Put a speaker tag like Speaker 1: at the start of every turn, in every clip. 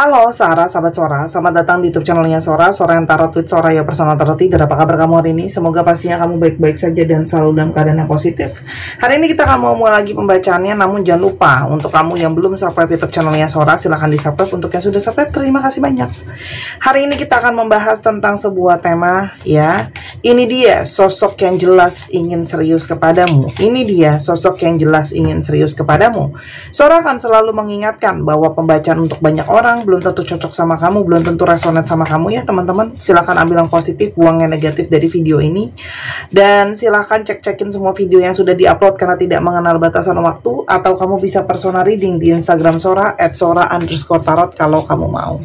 Speaker 1: Halo Sarah, sahabat Sora, selamat datang di YouTube channelnya Sora, Sora yang tarot with Sora, ya personal tarot reader. Apa kabar kamu hari ini? Semoga pastinya kamu baik-baik saja dan selalu dalam keadaan yang positif. Hari ini kita akan mulai lagi pembacaannya, namun jangan lupa untuk kamu yang belum subscribe YouTube channelnya Sora, silahkan di subscribe. Untuk yang sudah subscribe, terima kasih banyak. Hari ini kita akan membahas tentang sebuah tema, ya. Ini dia sosok yang jelas ingin serius kepadamu. Ini dia sosok yang jelas ingin serius kepadamu. Sora akan selalu mengingatkan bahwa pembacaan untuk banyak orang belum tentu cocok sama kamu, belum tentu resonate sama kamu ya teman-teman. Silahkan ambil yang positif, buang yang negatif dari video ini. Dan silahkan cek-cekin semua video yang sudah diupload karena tidak mengenal batasan waktu. Atau kamu bisa personal reading di Instagram Sora @sora_tarot kalau kamu mau.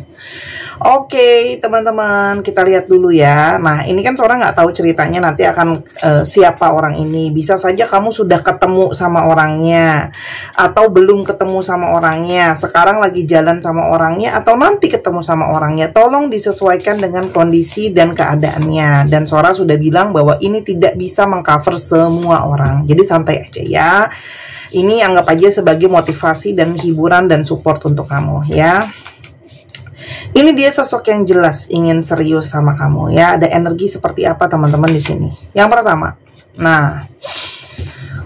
Speaker 1: Oke teman-teman, kita lihat dulu ya. Nah ini kan Sora nggak tahu ceritanya nanti akan siapa orang ini. Bisa saja kamu sudah ketemu sama orangnya, atau belum ketemu sama orangnya, sekarang lagi jalan sama orangnya, atau nanti ketemu sama orangnya. Tolong disesuaikan dengan kondisi dan keadaannya. Dan Sora sudah bilang bahwa ini tidak bisa mengcover semua orang, jadi santai aja ya. Ini anggap aja sebagai motivasi dan hiburan dan support untuk kamu ya. Ini dia sosok yang jelas ingin serius sama kamu ya. Ada energi seperti apa teman-teman di sini? Yang pertama, nah,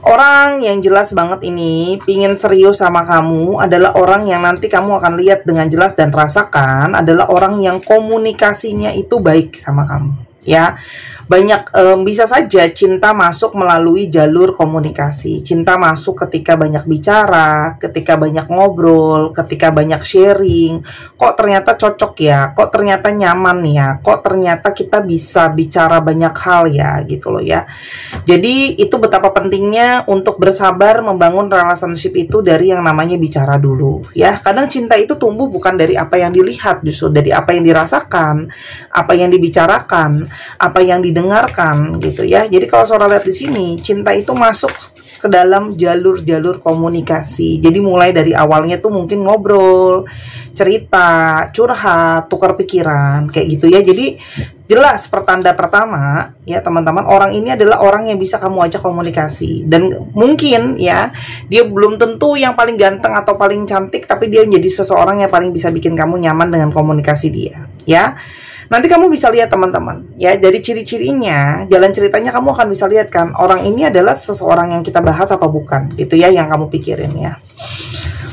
Speaker 1: orang yang jelas banget ini pingin serius sama kamu adalah orang yang nanti kamu akan lihat dengan jelas dan rasakan adalah orang yang komunikasinya itu baik sama kamu ya. Banyak bisa saja cinta masuk melalui jalur komunikasi. Cinta masuk ketika banyak bicara, ketika banyak ngobrol, ketika banyak sharing. Kok ternyata cocok ya, kok ternyata nyaman ya, kok ternyata kita bisa bicara banyak hal ya, gitu loh ya. Jadi itu betapa pentingnya untuk bersabar membangun relationship itu dari yang namanya bicara dulu ya. Kadang cinta itu tumbuh bukan dari apa yang dilihat, justru dari apa yang dirasakan, apa yang dibicarakan, apa yang dengarkan gitu ya. Jadi kalau Sora lihat di sini, cinta itu masuk ke dalam jalur-jalur komunikasi. Jadi mulai dari awalnya tuh mungkin ngobrol, cerita, curhat, tukar pikiran kayak gitu ya. Jadi jelas pertanda pertama ya teman-teman, orang ini adalah orang yang bisa kamu ajak komunikasi. Dan mungkin ya, dia belum tentu yang paling ganteng atau paling cantik, tapi dia menjadi seseorang yang paling bisa bikin kamu nyaman dengan komunikasi dia ya. Nanti kamu bisa lihat teman-teman ya, dari ciri-cirinya, jalan ceritanya kamu akan bisa lihat kan, orang ini adalah seseorang yang kita bahas apa bukan gitu ya, yang kamu pikirin ya.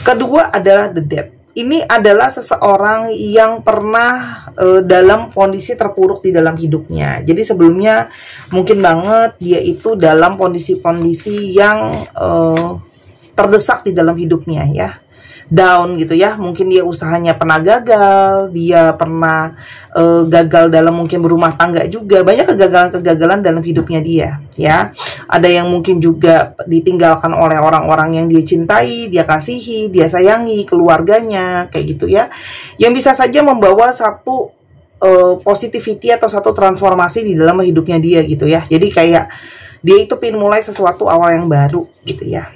Speaker 1: Kedua adalah the death. Ini adalah seseorang yang pernah dalam kondisi terpuruk di dalam hidupnya. Jadi sebelumnya mungkin banget dia itu dalam kondisi-kondisi yang terdesak di dalam hidupnya ya, down gitu ya. Mungkin dia usahanya pernah gagal, dia pernah gagal dalam mungkin berumah tangga juga. Banyak kegagalan-kegagalan dalam hidupnya dia ya. Ada yang mungkin juga ditinggalkan oleh orang-orang yang dia cintai, dia kasihi, dia sayangi, keluarganya kayak gitu ya. Yang bisa saja membawa satu positivity atau satu transformasi di dalam hidupnya dia gitu ya. Jadi kayak dia itu pengen mulai sesuatu awal yang baru gitu ya.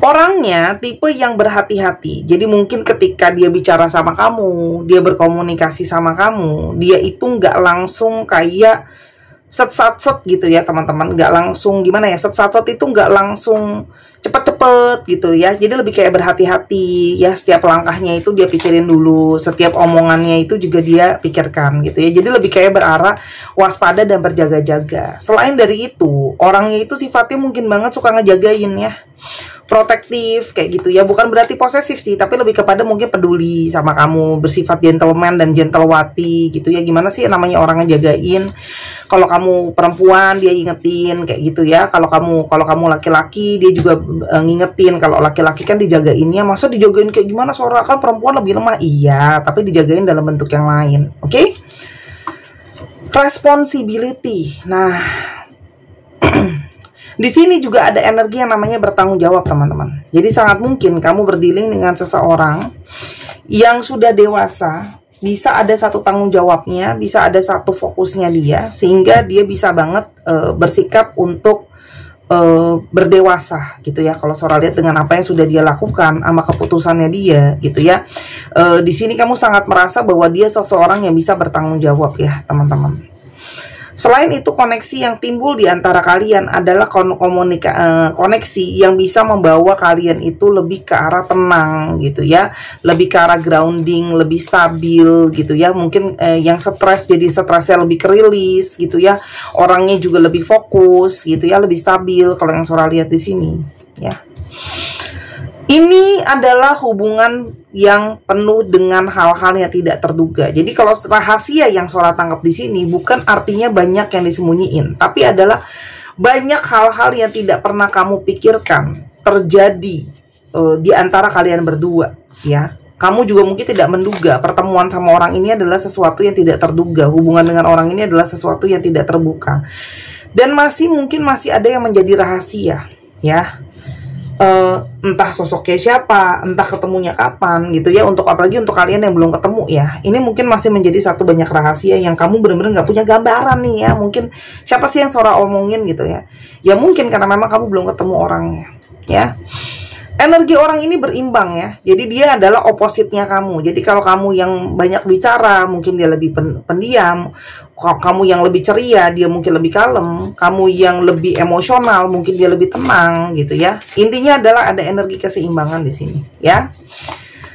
Speaker 1: Orangnya tipe yang berhati-hati. Jadi mungkin ketika dia bicara sama kamu, dia berkomunikasi sama kamu, dia itu nggak langsung kayak set-set gitu ya teman-teman. Nggak langsung gimana ya, set-set itu nggak langsung cepet-cepet gitu ya. Jadi lebih kayak berhati-hati ya. Setiap langkahnya itu dia pikirin dulu, setiap omongannya itu juga dia pikirkan gitu ya. Jadi lebih kayak berarah waspada dan berjaga-jaga. Selain dari itu, orangnya itu sifatnya mungkin banget suka ngejagain ya, protektif kayak gitu ya. Bukan berarti posesif sih, tapi lebih kepada mungkin peduli sama kamu, bersifat gentleman dan gentlewati gitu ya. Gimana sih namanya orang ngejagain? Kalau kamu perempuan dia ingetin kayak gitu ya. Kalau kamu laki-laki dia juga ngingetin. Kalau laki-laki kan dijagainnya, masa dijagain kayak gimana, Sora kan perempuan lebih lemah. Iya, tapi dijagain dalam bentuk yang lain. Oke? Responsibility. Nah, di sini juga ada energi yang namanya bertanggung jawab teman-teman. Jadi sangat mungkin kamu berdealing dengan seseorang yang sudah dewasa, bisa ada satu tanggung jawabnya, bisa ada satu fokusnya dia, sehingga dia bisa banget bersikap untuk berdewasa gitu ya. Kalau Sora lihat dengan apa yang sudah dia lakukan sama keputusannya dia gitu ya. Di sini kamu sangat merasa bahwa dia seseorang yang bisa bertanggung jawab ya teman-teman. Selain itu, koneksi yang timbul di antara kalian adalah koneksi yang bisa membawa kalian itu lebih ke arah tenang gitu ya, lebih ke arah grounding, lebih stabil gitu ya. Mungkin yang stres jadi stresnya lebih kerilis gitu ya. Orangnya juga lebih fokus gitu ya, lebih stabil kalau yang Sora lihat di sini ya. Ini adalah hubungan yang penuh dengan hal-hal yang tidak terduga. Jadi kalau rahasia yang Sora tangkap di sini bukan artinya banyak yang disembunyiin, tapi adalah banyak hal-hal yang tidak pernah kamu pikirkan terjadi di antara kalian berdua ya. Kamu juga mungkin tidak menduga pertemuan sama orang ini adalah sesuatu yang tidak terduga. Hubungan dengan orang ini adalah sesuatu yang tidak terbuka. Dan mungkin masih ada yang menjadi rahasia ya. Entah sosoknya siapa, entah ketemunya kapan gitu ya. Apalagi untuk kalian yang belum ketemu ya, ini mungkin masih menjadi satu banyak rahasia yang kamu benar-benar nggak punya gambaran nih ya. Mungkin siapa sih yang Sora omongin gitu ya. Ya mungkin karena memang kamu belum ketemu orangnya ya. Energi orang ini berimbang ya. Jadi dia adalah opositnya kamu. Jadi kalau kamu yang banyak bicara, mungkin dia lebih pendiam. Kamu yang lebih ceria, dia mungkin lebih kalem. Kamu yang lebih emosional, mungkin dia lebih tenang gitu ya. Intinya adalah ada energi keseimbangan di sini ya.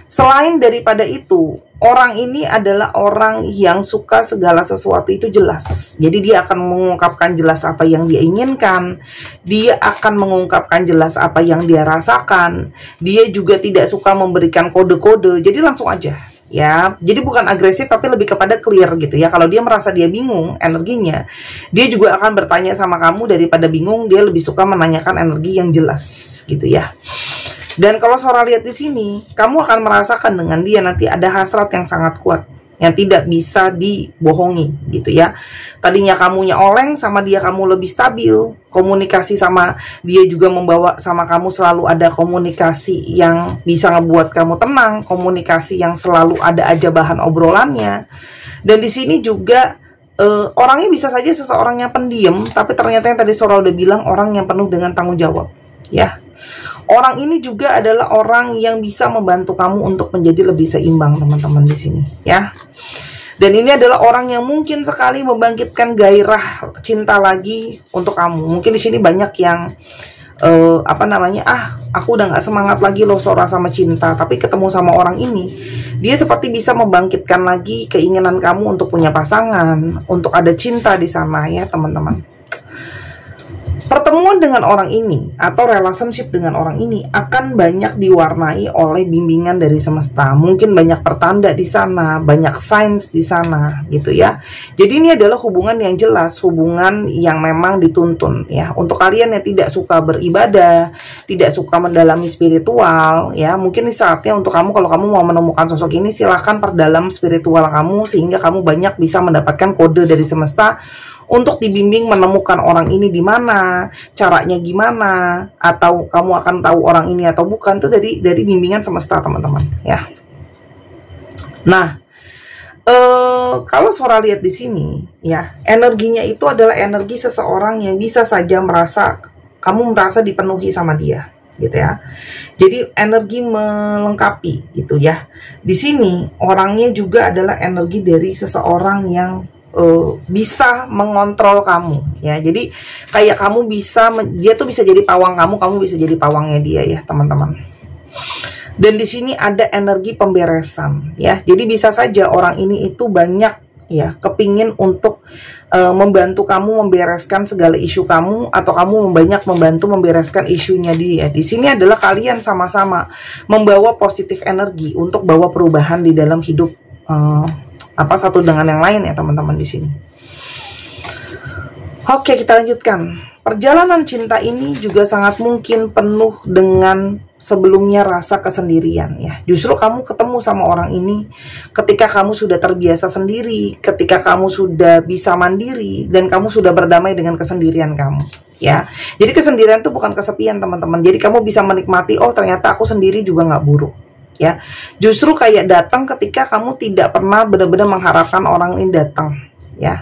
Speaker 1: Selain daripada itu, orang ini adalah orang yang suka segala sesuatu itu jelas. Jadi dia akan mengungkapkan jelas apa yang dia inginkan. Dia akan mengungkapkan jelas apa yang dia rasakan. Dia juga tidak suka memberikan kode-kode. Jadi langsung aja ya. Jadi bukan agresif tapi lebih kepada clear gitu ya. Kalau dia merasa dia bingung energinya, dia juga akan bertanya sama kamu. Daripada bingung, dia lebih suka menanyakan energi yang jelas gitu ya. Dan kalau Sora lihat di sini, kamu akan merasakan dengan dia nanti ada hasrat yang sangat kuat, yang tidak bisa dibohongi gitu ya. Tadinya kamunya oleng, sama dia kamu lebih stabil. Komunikasi sama dia juga membawa sama kamu selalu ada komunikasi yang bisa ngebuat kamu tenang, komunikasi yang selalu ada aja bahan obrolannya. Dan di sini juga orangnya bisa saja seseorang yang pendiam, tapi ternyata yang tadi Sora udah bilang, orang yang penuh dengan tanggung jawab ya. Orang ini juga adalah orang yang bisa membantu kamu untuk menjadi lebih seimbang, teman-teman di sini ya. Dan ini adalah orang yang mungkin sekali membangkitkan gairah cinta lagi untuk kamu. Mungkin di sini banyak yang aku udah nggak semangat lagi loh Sora sama cinta, tapi ketemu sama orang ini, dia seperti bisa membangkitkan lagi keinginan kamu untuk punya pasangan, untuk ada cinta di sana ya, teman-teman. Pertemuan dengan orang ini atau relationship dengan orang ini akan banyak diwarnai oleh bimbingan dari semesta. Mungkin banyak pertanda di sana, banyak signs di sana gitu ya. Jadi ini adalah hubungan yang jelas, hubungan yang memang dituntun ya. Untuk kalian yang tidak suka beribadah, tidak suka mendalami spiritual ya, mungkin ini saatnya untuk kamu, kalau kamu mau menemukan sosok ini, silahkan perdalam spiritual kamu sehingga kamu banyak bisa mendapatkan kode dari semesta untuk dibimbing menemukan orang ini di mana, caranya gimana, atau kamu akan tahu orang ini atau bukan, itu dari bimbingan semesta, teman-teman ya. Nah, kalau Sora lihat di sini ya, energinya itu adalah energi seseorang yang bisa saja kamu merasa dipenuhi sama dia gitu ya. Jadi energi melengkapi gitu ya. Di sini orangnya juga adalah energi dari seseorang yang bisa mengontrol kamu ya. Jadi kayak kamu dia tuh bisa jadi pawang kamu, kamu bisa jadi pawangnya dia ya, teman-teman. Dan di sini ada energi pemberesan ya. Jadi bisa saja orang ini itu banyak ya kepingin untuk membantu kamu membereskan segala isu kamu, atau kamu banyak membantu membereskan isunya dia. Di sini adalah kalian sama-sama membawa positif energi untuk bawa perubahan di dalam hidup satu dengan yang lain ya, teman-teman di sini. Oke, kita lanjutkan. Perjalanan cinta ini juga sangat mungkin penuh dengan sebelumnya rasa kesendirian ya. Justru kamu ketemu sama orang ini ketika kamu sudah terbiasa sendiri, ketika kamu sudah bisa mandiri, dan kamu sudah berdamai dengan kesendirian kamu ya. Jadi kesendirian itu bukan kesepian, teman-teman. Jadi kamu bisa menikmati, oh ternyata aku sendiri juga nggak buruk ya. Justru kayak datang ketika kamu tidak pernah benar-benar mengharapkan orang ini datang ya.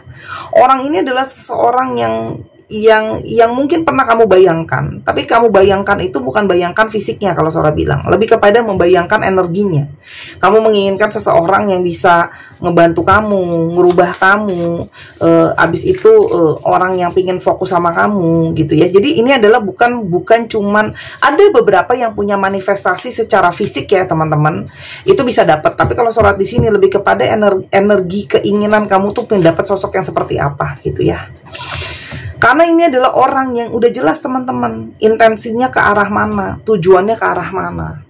Speaker 1: Orang ini adalah seseorang yang yang mungkin pernah kamu bayangkan, tapi kamu bayangkan itu bukan bayangkan fisiknya kalau Sora bilang, lebih kepada membayangkan energinya. Kamu menginginkan seseorang yang bisa ngebantu kamu, ngerubah kamu, abis itu orang yang pingin fokus sama kamu gitu ya. Jadi ini adalah bukan cuman, ada beberapa yang punya manifestasi secara fisik ya teman-teman, itu bisa dapat. Tapi kalau Sora di sini lebih kepada energi keinginan kamu tuh pengen dapat sosok yang seperti apa gitu ya. Karena ini adalah orang yang udah jelas teman-teman, intensinya ke arah mana, tujuannya ke arah mana.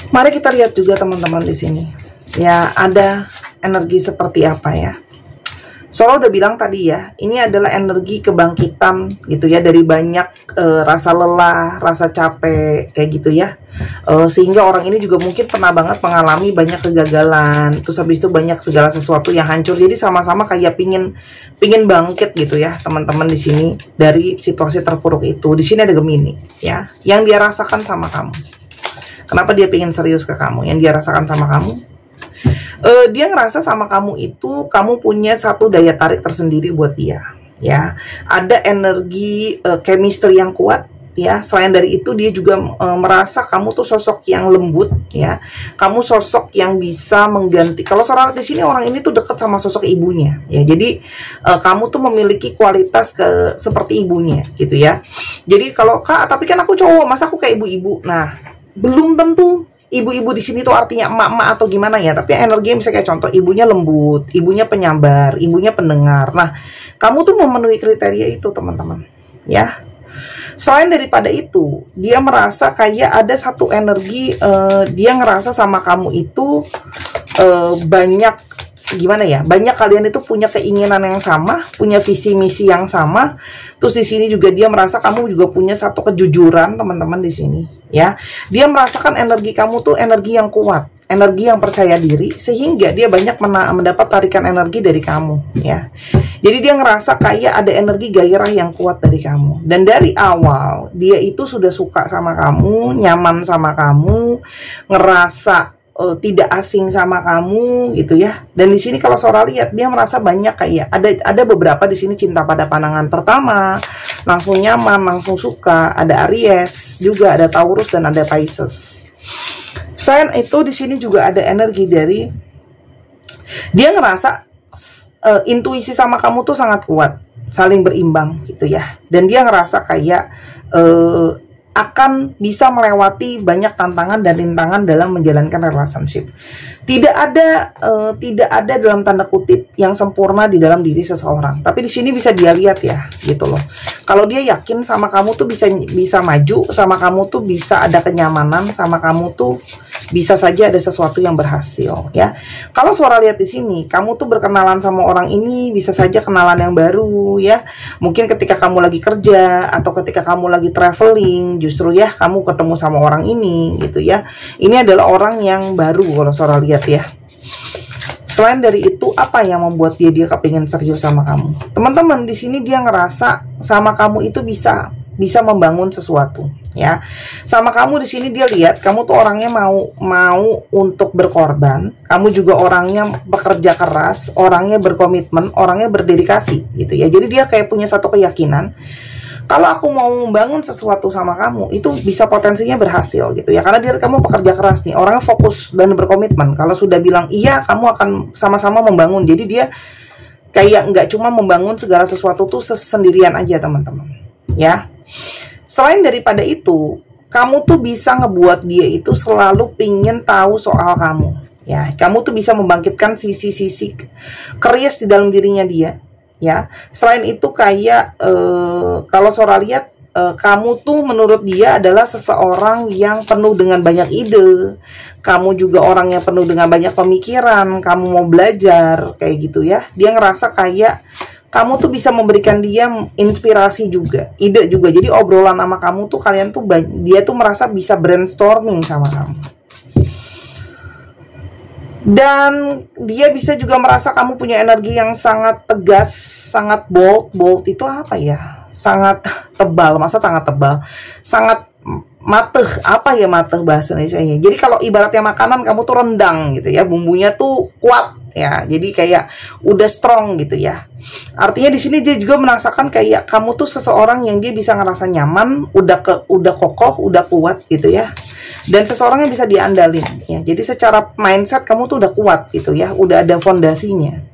Speaker 1: Mari kita lihat juga teman-teman di sini. Ya, ada energi seperti apa ya. Sora udah bilang tadi ya, ini adalah energi kebangkitan gitu ya, dari banyak rasa lelah, rasa capek kayak gitu ya. Sehingga orang ini juga mungkin pernah banget mengalami banyak kegagalan, terus habis itu banyak segala sesuatu yang hancur. Jadi sama-sama kayak pingin bangkit gitu ya teman-teman di sini dari situasi terpuruk itu. Di sini ada Gemini ya, yang dia rasakan sama kamu. Kenapa dia pingin serius ke kamu? Yang dia rasakan sama kamu, dia ngerasa sama kamu itu kamu punya satu daya tarik tersendiri buat dia ya. Ada energi chemistry yang kuat ya. Selain dari itu dia juga merasa kamu tuh sosok yang lembut ya. Kamu sosok yang bisa mengganti. Kalau Sora di sini orang ini tuh dekat sama sosok ibunya ya. Jadi kamu tuh memiliki kualitas seperti ibunya gitu ya. Jadi kalau Kak, tapi kan aku cowok, masa aku kayak ibu-ibu? Nah, belum tentu ibu-ibu di sini tuh artinya emak-emak atau gimana ya, tapi energinya bisa kayak contoh, ibunya lembut, ibunya penyabar, ibunya pendengar. Nah, kamu tuh memenuhi kriteria itu teman-teman ya. Selain daripada itu, dia merasa kayak ada satu energi, dia ngerasa sama kamu itu banyak gimana ya, banyak kalian itu punya keinginan yang sama, punya visi misi yang sama. Terus di sini juga dia merasa kamu juga punya satu kejujuran teman-teman di sini ya. Dia merasakan energi kamu tuh energi yang kuat, energi yang percaya diri, sehingga dia banyak mendapat tarikan energi dari kamu ya. Jadi dia ngerasa kayak ada energi gairah yang kuat dari kamu. Dan dari awal dia itu sudah suka sama kamu, nyaman sama kamu, ngerasa tidak asing sama kamu gitu ya. Dan di sini kalau Sora lihat, dia merasa banyak kayak ada beberapa di sini cinta pada pandangan pertama, langsung nyaman, langsung suka. Ada Aries juga, ada Taurus dan ada Pisces. Selain itu di sini juga ada energi dari dia ngerasa intuisi sama kamu tuh sangat kuat, saling berimbang gitu ya. Dan dia ngerasa kayak akan bisa melewati banyak tantangan dan rintangan dalam menjalankan relationship. Tidak ada dalam tanda kutip yang sempurna di dalam diri seseorang. Tapi di sini bisa dia lihat ya, gitu loh. Kalau dia yakin sama kamu tuh bisa maju, sama kamu tuh bisa ada kenyamanan, sama kamu tuh bisa saja ada sesuatu yang berhasil ya. Kalau Sora lihat di sini, kamu tuh berkenalan sama orang ini bisa saja kenalan yang baru ya. Mungkin ketika kamu lagi kerja atau ketika kamu lagi traveling, justru ya kamu ketemu sama orang ini gitu ya. Ini adalah orang yang baru kalau Sora lihat ya. Selain dari itu, apa yang membuat dia kepingin serius sama kamu? Teman-teman, di sini dia ngerasa sama kamu itu bisa membangun sesuatu ya. Sama kamu di sini dia lihat kamu tuh orangnya mau untuk berkorban, kamu juga orangnya bekerja keras, orangnya berkomitmen, orangnya berdedikasi gitu ya. Jadi dia kayak punya satu keyakinan, kalau aku mau membangun sesuatu sama kamu, itu bisa potensinya berhasil gitu ya. Karena kamu pekerja keras nih, orangnya fokus dan berkomitmen. Kalau sudah bilang iya, kamu akan sama-sama membangun. Jadi dia kayak nggak cuma membangun segala sesuatu tuh sendirian aja teman-teman ya. Selain daripada itu, kamu tuh bisa ngebuat dia itu selalu pingin tahu soal kamu ya. Kamu tuh bisa membangkitkan sisi-sisi keris di dalam dirinya dia ya. Selain itu kayak kalau Sora lihat kamu tuh menurut dia adalah seseorang yang penuh dengan banyak ide. Kamu juga orang yang penuh dengan banyak pemikiran, kamu mau belajar kayak gitu ya. Dia ngerasa kayak kamu tuh bisa memberikan dia inspirasi juga, ide juga. Jadi obrolan sama kamu tuh kalian tuh dia tuh merasa bisa brainstorming sama kamu. Dan dia bisa juga merasa kamu punya energi yang sangat tegas, sangat bold. Bold itu apa ya? Sangat tebal, masa sangat tebal? Sangat mateh, apa ya mateh bahasa Indonesianya. Jadi kalau ibaratnya makanan kamu tuh rendang gitu ya, bumbunya tuh kuat ya. Jadi kayak udah strong gitu ya. Artinya di sini dia juga merasakan kayak kamu tuh seseorang yang dia bisa ngerasa nyaman, udah kokoh, udah kuat gitu ya. Dan seseorang yang bisa diandalin ya. Jadi secara mindset kamu tuh udah kuat gitu ya, udah ada fondasinya.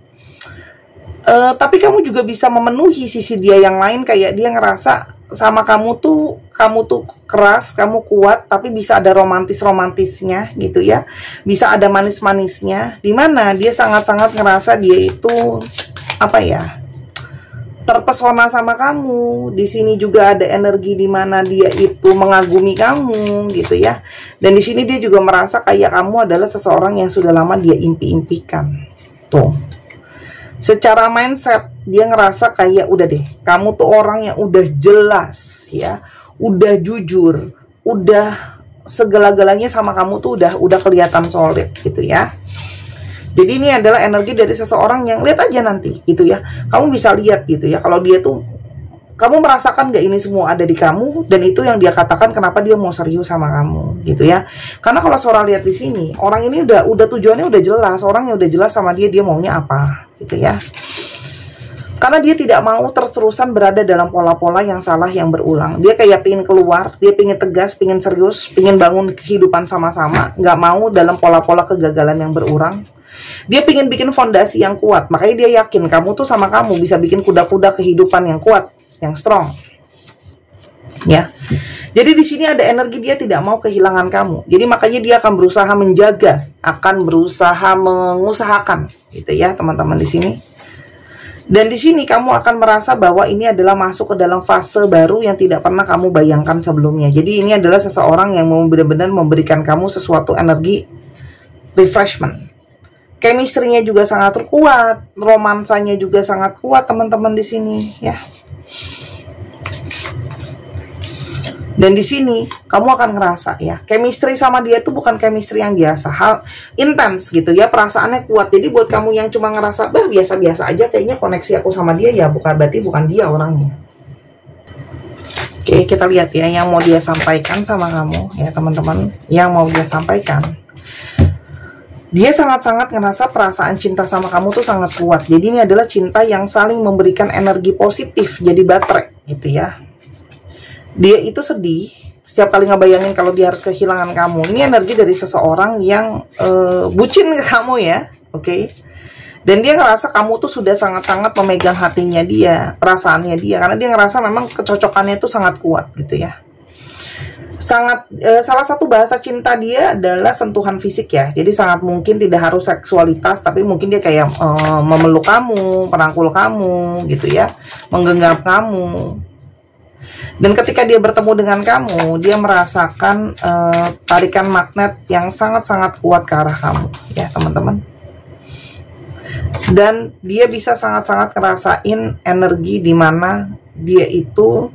Speaker 1: Tapi kamu juga bisa memenuhi sisi dia yang lain, kayak dia ngerasa sama kamu tuh keras, kamu kuat, tapi bisa ada romantisnya gitu ya, bisa ada manis-manisnya, dimana dia sangat-sangat ngerasa dia itu apa ya, terpesona sama kamu. Di sini juga ada energi dimana dia itu mengagumi kamu gitu ya, dan di sini dia juga merasa kayak kamu adalah seseorang yang sudah lama dia impi-impikan tuh. Secara mindset dia ngerasa kayak udah deh, kamu tuh orang yang udah jelas ya, udah jujur, udah segala-galanya sama kamu tuh udah kelihatan solid gitu ya. Jadi ini adalah energi dari seseorang yang lihat aja nanti gitu ya. Kamu bisa lihat gitu ya, kalau dia tuh, kamu merasakan gak ini semua ada di kamu, dan itu yang dia katakan kenapa dia mau serius sama kamu gitu ya. Karena kalau Sora lihat di sini, orang ini udah tujuannya udah jelas, orangnya udah jelas sama dia maunya apa gitu ya. Karena dia tidak mau terus-terusan berada dalam pola-pola yang salah yang berulang. Dia kayak pengen keluar, dia pengen tegas, pengen serius, pengen bangun kehidupan sama-sama, nggak mau dalam pola-pola kegagalan yang berulang. Dia pengen bikin fondasi yang kuat, makanya dia yakin kamu tuh sama kamu bisa bikin kuda-kuda kehidupan yang kuat, yang strong, ya. Jadi di sini ada energi dia tidak mau kehilangan kamu. Jadi makanya dia akan berusaha menjaga, akan berusaha mengusahakan, gitu ya teman-teman di sini. Dan di sini kamu akan merasa bahwa ini adalah masuk ke dalam fase baru yang tidak pernah kamu bayangkan sebelumnya. Jadi ini adalah seseorang yang mau benar-benar memberikan kamu sesuatu energi refreshment. Chemistry-nya juga sangat kuat, romansanya juga sangat kuat teman-teman di sini, ya. Dan di sini kamu akan ngerasa ya, chemistry sama dia itu bukan chemistry yang biasa, hal intens gitu ya, perasaannya kuat. Jadi buat kamu yang cuma ngerasa bah biasa-biasa aja kayaknya koneksi aku sama dia, ya berarti bukan dia orangnya. Oke, kita lihat ya yang mau dia sampaikan sama kamu ya teman-teman, yang mau dia sampaikan. Dia sangat-sangat ngerasa perasaan cinta sama kamu tuh sangat kuat. Jadi ini adalah cinta yang saling memberikan energi positif, jadi baterai gitu ya. Dia itu sedih setiap kali ngebayangin kalau dia harus kehilangan kamu. Ini energi dari seseorang yang bucin ke kamu ya, oke? Dan dia ngerasa kamu tuh sudah sangat-sangat memegang hatinya dia, perasaannya dia, karena dia ngerasa memang kecocokannya itu sangat kuat gitu ya. Salah satu bahasa cinta dia adalah sentuhan fisik ya. Jadi sangat mungkin tidak harus seksualitas, tapi mungkin dia kayak memeluk kamu, merangkul kamu gitu ya, menggenggam kamu. Dan ketika dia bertemu dengan kamu, dia merasakan tarikan magnet yang sangat-sangat kuat ke arah kamu, ya teman-teman. Dan dia bisa sangat-sangat ngerasain energi di mana dia itu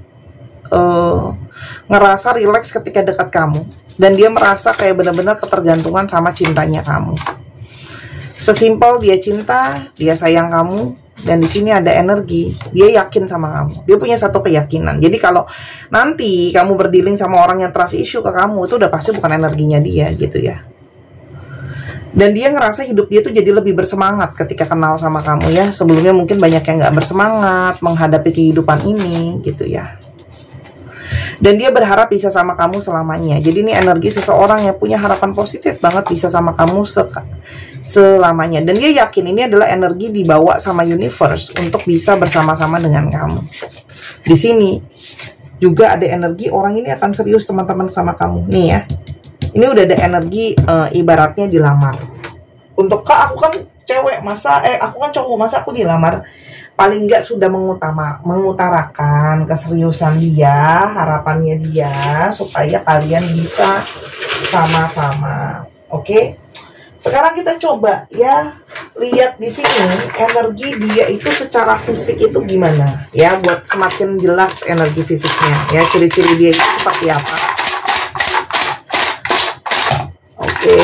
Speaker 1: ngerasa rileks ketika dekat kamu. Dan dia merasa kayak benar-benar ketergantungan sama cintanya kamu. Sesimpel dia cinta, dia sayang kamu. Dan di sini ada energi, dia yakin sama kamu. Dia punya satu keyakinan. Jadi kalau nanti kamu berdealing sama orang yang trust issue ke kamu, itu udah pasti bukan energinya dia gitu ya. Dan dia ngerasa hidup dia tuh jadi lebih bersemangat ketika kenal sama kamu ya. Sebelumnya mungkin banyak yang gak bersemangat menghadapi kehidupan ini gitu ya. Dan dia berharap bisa sama kamu selamanya. Jadi ini energi seseorang yang punya harapan positif banget bisa sama kamu selamanya. Dan dia yakin ini adalah energi dibawa sama universe untuk bisa bersama-sama dengan kamu. Di sini juga ada energi orang ini akan serius teman-teman sama kamu. Nih ya, ini udah ada energi ibaratnya dilamar. Untuk Kak, aku kan cewek, masa aku kan cowok, masa aku dilamar? Paling nggak sudah mengutarakan keseriusan dia, harapannya dia supaya kalian bisa sama-sama. Oke? Sekarang kita coba ya lihat di sini energi dia itu secara fisik itu gimana ya, buat semakin jelas energi fisiknya ya, ciri-ciri dia itu seperti apa. Oke.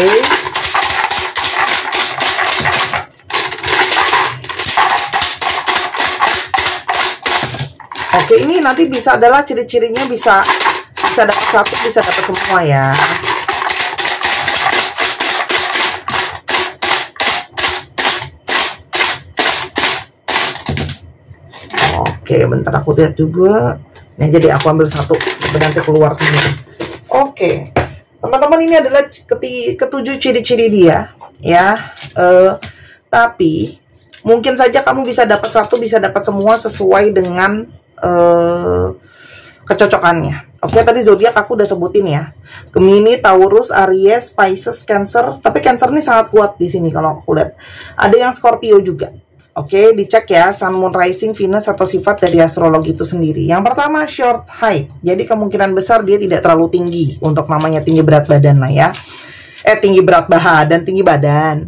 Speaker 1: Oke, ini nanti bisa adalah ciri-cirinya bisa Bisa dapat satu, bisa dapat semua ya. Oke, bentar aku lihat juga. Nah, jadi aku ambil satu, nanti keluar sendiri. Oke, teman-teman, ini adalah ketujuh ciri-ciri dia, ya. Tapi mungkin saja kamu bisa dapat satu, bisa dapat semua sesuai dengan kecocokannya. Oke, tadi zodiak aku udah sebutin ya. Gemini, Taurus, Aries, Pisces, Cancer. Tapi Cancer ini sangat kuat di sini kalau aku lihat. Ada yang Scorpio juga. Oke, dicek ya Sun, Moon, Rising, Venus atau sifat dari astrologi itu sendiri. Yang pertama, short height. Jadi kemungkinan besar dia tidak terlalu tinggi untuk namanya tinggi berat badan lah ya. Tinggi berat badan, tinggi badan.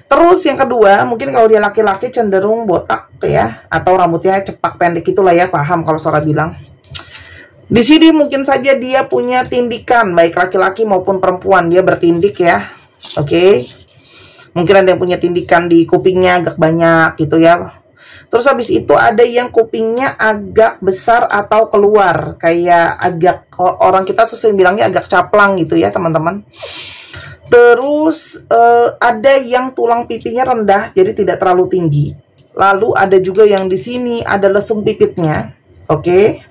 Speaker 1: Terus yang kedua, mungkin kalau dia laki-laki cenderung botak ya, atau rambutnya cepak pendek itulah ya, paham kalau Sora bilang. Di sini mungkin saja dia punya tindikan, baik laki-laki maupun perempuan, dia bertindik ya. Oke. Mungkin ada yang punya tindikan di kupingnya agak banyak gitu ya. Terus habis itu ada yang kupingnya agak besar atau keluar, kayak agak, orang kita sering bilangnya agak caplang gitu ya teman-teman. Terus ada yang tulang pipinya rendah, jadi tidak terlalu tinggi. Lalu ada juga yang di sini ada lesung pipitnya, oke.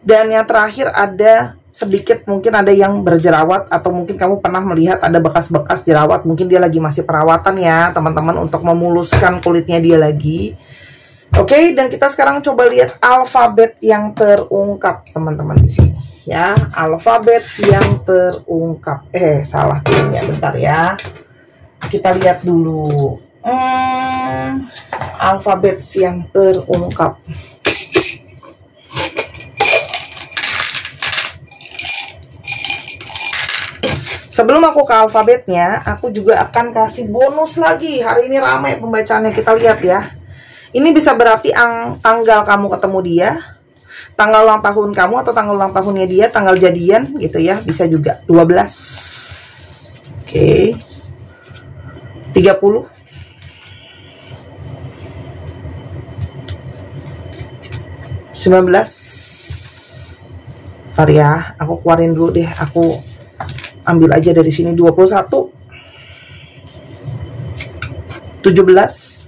Speaker 1: Dan yang terakhir ada sedikit, mungkin ada yang berjerawat, atau mungkin kamu pernah melihat ada bekas-bekas jerawat. Mungkin dia lagi masih perawatan ya teman-teman, untuk memuluskan kulitnya dia lagi. Oke, dan kita sekarang coba lihat alfabet yang terungkap teman-teman di sini ya. Alfabet yang terungkap. Salah ya, bentar ya. Kita lihat dulu. Alfabet yang terungkap. Sebelum aku ke alfabetnya, aku juga akan kasih bonus lagi. Hari ini ramai pembacaannya, kita lihat ya. Ini bisa berarti tanggal kamu ketemu dia, tanggal ulang tahun kamu atau tanggal ulang tahunnya dia, tanggal jadian gitu ya, bisa juga. 12. Oke. 30. 19. Ntar ya, aku keluarin dulu deh, aku ambil aja dari sini. 21. 17.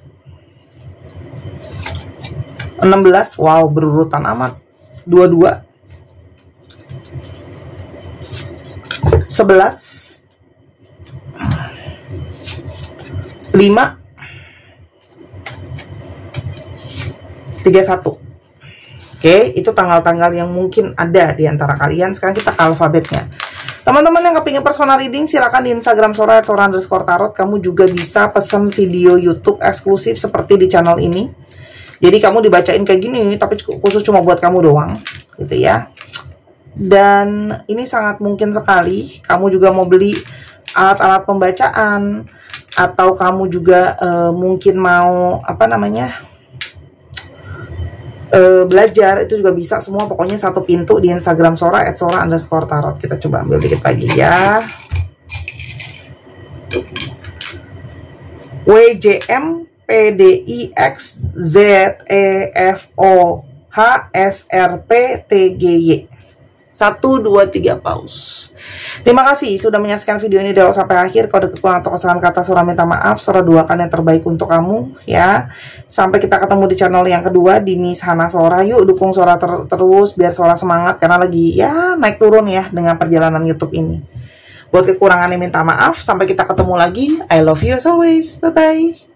Speaker 1: 16. Wow, berurutan amat. 22. 11. 5. 31. Oke, itu tanggal-tanggal yang mungkin ada di antara kalian. Sekarang kita ke alfabetnya. Teman-teman yang kepingin personal reading, silakan di Instagram Sora @sora_tarot. Kamu juga bisa pesan video YouTube eksklusif seperti di channel ini. Jadi kamu dibacain kayak gini, tapi khusus cuma buat kamu doang, gitu ya. Dan ini sangat mungkin sekali kamu juga mau beli alat-alat pembacaan, atau kamu juga mungkin mau belajar, itu juga bisa semua. Pokoknya satu pintu di Instagram Sora @sora_tarot. Kita coba ambil dikit lagi ya. WJM PDIXZEFOHSRPTGY 1, 2, 3 paus. Terima kasih sudah menyaksikan video ini dari awal sampai akhir. Kalau ada kekurangan atau kesalahan kata, Sora minta maaf. Sora doakan yang terbaik untuk kamu ya. Sampai kita ketemu di channel yang kedua di Miss Hana Sora. Yuk dukung Sora terus biar Sora semangat, karena lagi ya naik turun ya dengan perjalanan YouTube ini. Buat kekurangannya minta maaf. Sampai kita ketemu lagi. I love you as always. Bye bye.